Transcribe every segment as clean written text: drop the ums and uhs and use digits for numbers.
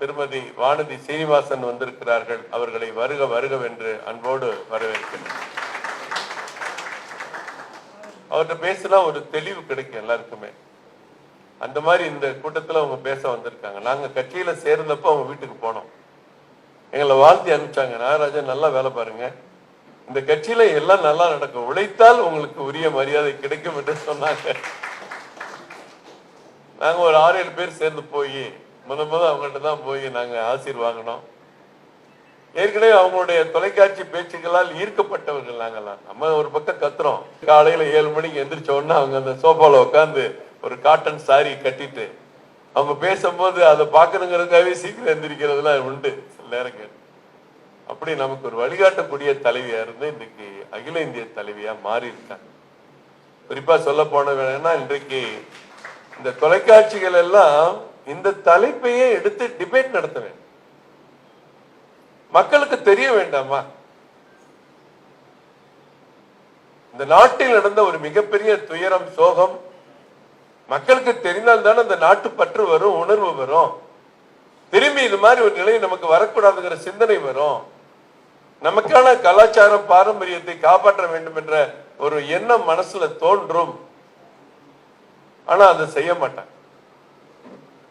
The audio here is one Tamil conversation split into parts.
திருமதி வானதி சீனிவாசன் வந்திருக்கிறார்கள். அவர்களை வருக வருகவென்று அன்போடு வரவேற்கிறேன். அவர்கிட்ட பேசினா ஒரு தெளிவு கிடைக்கும் எல்லாருக்குமே. அந்த மாதிரி இந்த கூட்டத்தில் அவங்க பேச வந்திருக்காங்க. நாங்க கட்சியில சேர்ந்தப்போ அவங்க வீட்டுக்கு போனோம். எங்களை வாழ்த்தி அனுப்பிச்சாங்க. நாகராஜன் நல்லா வேலை பாருங்க, இந்த கட்சியில எல்லாம் நல்லா நடக்கும், உழைத்தால் உங்களுக்கு உரிய மரியாதை கிடைக்கும் என்று சொன்னாங்க. நாங்க ஒரு 6-7 பேர் சேர்ந்து போய் முதல் அவங்கள்ட்ட தான் போய் நாங்க ஆசீர் வாங்கினோம். ஏற்கனவே அவங்களுடைய தொலைக்காட்சி பேச்சுக்களால் ஈர்க்கப்பட்டவர்கள் நாங்கெல்லாம். நம்ம ஒரு பக்கம் கத்துறோம், காலையில 7 மணிக்கு எந்திரிச்ச உடனே அவங்க அந்த சோஃபால உட்காந்து ஒரு காட்டன் சாரி கட்டிட்டு அவங்க பேசும்போது அதை பாக்கணுங்கிறதுக்காகவே சீக்கிரம் எந்திரிக்கிறதுலாம் உண்டு சில நேரங்கள். அப்படி நமக்கு ஒரு வழிகாட்டக்கூடிய தலைவியா இருந்து இன்றைக்கு அகில இந்திய தலைவியா மாறி இருக்காங்க. குறிப்பா சொல்ல போன வேணும்னா, இன்றைக்கு இந்த தொலைக்காட்சிகள் எல்லாம் இந்த தலைப்பையே எடுத்து டிபேட் நடத்த வேண்டும். மக்களுக்கு தெரிய வேண்டாமா? இந்த நாட்டில் நடந்த ஒரு மிகப்பெரிய துயரம், சோகம் மக்களுக்கு தெரிந்தால் தானே அந்த நாட்டு பற்று வரும், உணர்வு வரும். திரும்பி இது மாதிரி ஒரு நிலை நமக்கு வரக்கூடாதுங்கிற சிந்தனை வரும். நமக்கான கலாச்சாரம், பாரம்பரியத்தை காப்பாற்ற வேண்டும் என்ற ஒரு எண்ணம் மனசுல தோன்றும். ஆனா அதை செய்ய மாட்டாங்க.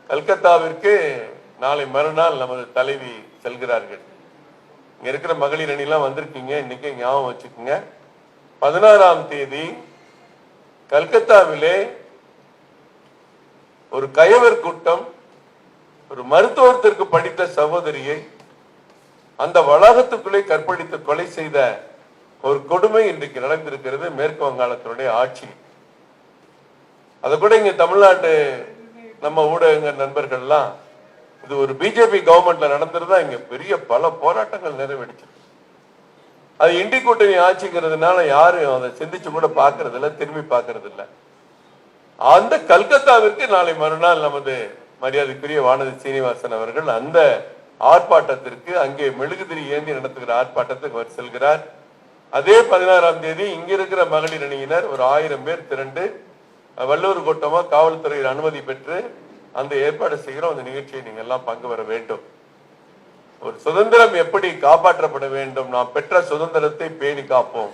கல்கத்தாவிற்கு நாளை மறுநாள் நமது தலைவி செல்கிறார்கள். இங்க இருக்கிற மகளிர் அணிலாம் வந்திருக்கீங்க, இன்னைக்கு ஞாபகம் வச்சுக்கோங்க. 16ஆம் தேதி கல்கத்தாவிலே ஒரு கயவர் கூட்டம் ஒரு மருத்துவத்திற்கு படித்த சகோதரியை அந்த வளாகத்துக்குள்ளே கற்பழித்து கொலை செய்த ஒரு கொடுமை இன்றைக்கு நடந்திருக்கிறது மேற்கு வங்காளத்தினுடைய ஆட்சி. அதை கூட இங்க தமிழ்நாட்டு நம்ம ஊடக நண்பர்கள்லாம், இது ஒரு பிஜேபி கவர்மெண்ட்ல நடந்திருந்தா இங்க பெரிய பல போராட்டங்கள் நிறைவேறிச்சு. அது இண்டி கூட்டணி ஆட்சிங்கிறதுனால யாரும் அதை சிந்திச்சு கூட பாக்குறது இல்லை, திரும்பி பாக்குறது இல்லை. அந்த கல்கத்தாவிற்கு நாளை மறுநாள் நமது மரியாதைக்குரிய வானதி சீனிவாசன் அவர்கள் அந்த ஆர்ப்பாட்டத்திற்கு, அங்கே மெழுகுதிரி ஏந்தி நடத்துகிற ஆர்ப்பாட்டத்துக்கு அவர் செல்கிறார். அதே 16ஆம் தேதி இங்க இருக்கிற மகளிர் அணியினர் ஒரு 1000 பேர் திரண்டு வல்லூர் கூட்டமா காவல்துறையில் அனுமதி பெற்று அந்த ஏற்பாடு செய்கிறோம். அந்த நிகழ்ச்சியை நீங்க எல்லாம் பங்கு பெற வேண்டும். ஒரு சுதந்திரம் எப்படி காப்பாற்றப்பட வேண்டும், நாம் பெற்ற சுதந்திரத்தை பேணி காப்போம்.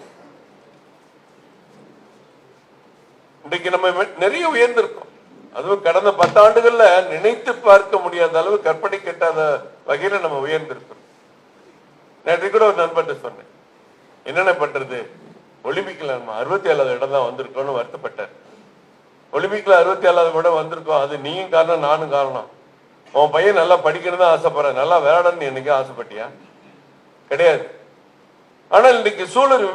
இன்றைக்கு நம்ம நிறைய உயர்ந்திருக்கோம். அதுவும் கடந்த 10 ஆண்டுகள்ல நினைத்து பார்க்க முடியாத அளவு, கற்பனை கெட்டாத வகையில நம்ம உயர்ந்திருக்கிறோம். நேற்று கூட ஒரு நண்பர்கிட்ட சொன்னேன், என்னென்ன பண்றது, ஒலிம்பிக்ல நம்ம 67வது இடம் தான் வந்திருக்கோம்னு வருத்தப்பட்டார். ஒலிம்பிக்ல 67வது இடம் வந்திருக்கோம், அது நீயும் காரணம், நானும் காரணம். உன் பையன் நல்லா படிக்கணும் தான் ஆசைப்படுறேன், நல்லா விளையாடணும்னு என்னைக்கே ஆசைப்பட்டியா? கிடையாது. ஆனால் இன்னைக்கு சூழல்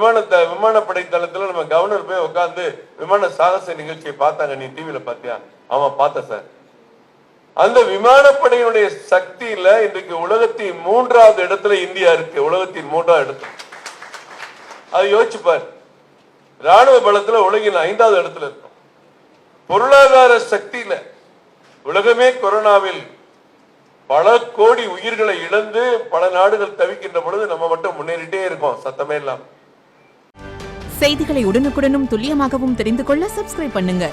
விமானப்படை தளத்துல நம்ம கவர்னர் போய் உட்கார்ந்து விமான சாகச நிகழ்ச்சியை பார்த்தாங்க. நீ டிவியில பாத்தியா? ஆமா பார்த்த சார். அந்த விமானப்படையினுடைய சக்தியில இன்றைக்கு உலகத்தின் 3வது இடத்துல இந்தியா இருக்கு. உலகத்தின் 3வது இடத்துல. அது யோசிச்சுப்பார். ராணுவ பலத்துல உலகின் 5வது இடத்துல இருக்கும். பொருளாதார சக்தியில உலகமே கொரோனாவில் பல கோடி உயிர்களை இழந்து பல நாடுகள் தவிக்கின்ற பொழுது நம்ம மட்டும் முன்னேறிட்டே இருக்கோம், சத்தமே இல்லாம. செய்திகளை உடனுக்குடனும் துல்லியமாகவும் தெரிந்து கொள்ள சப்ஸ்கிரைப் பண்ணுங்க.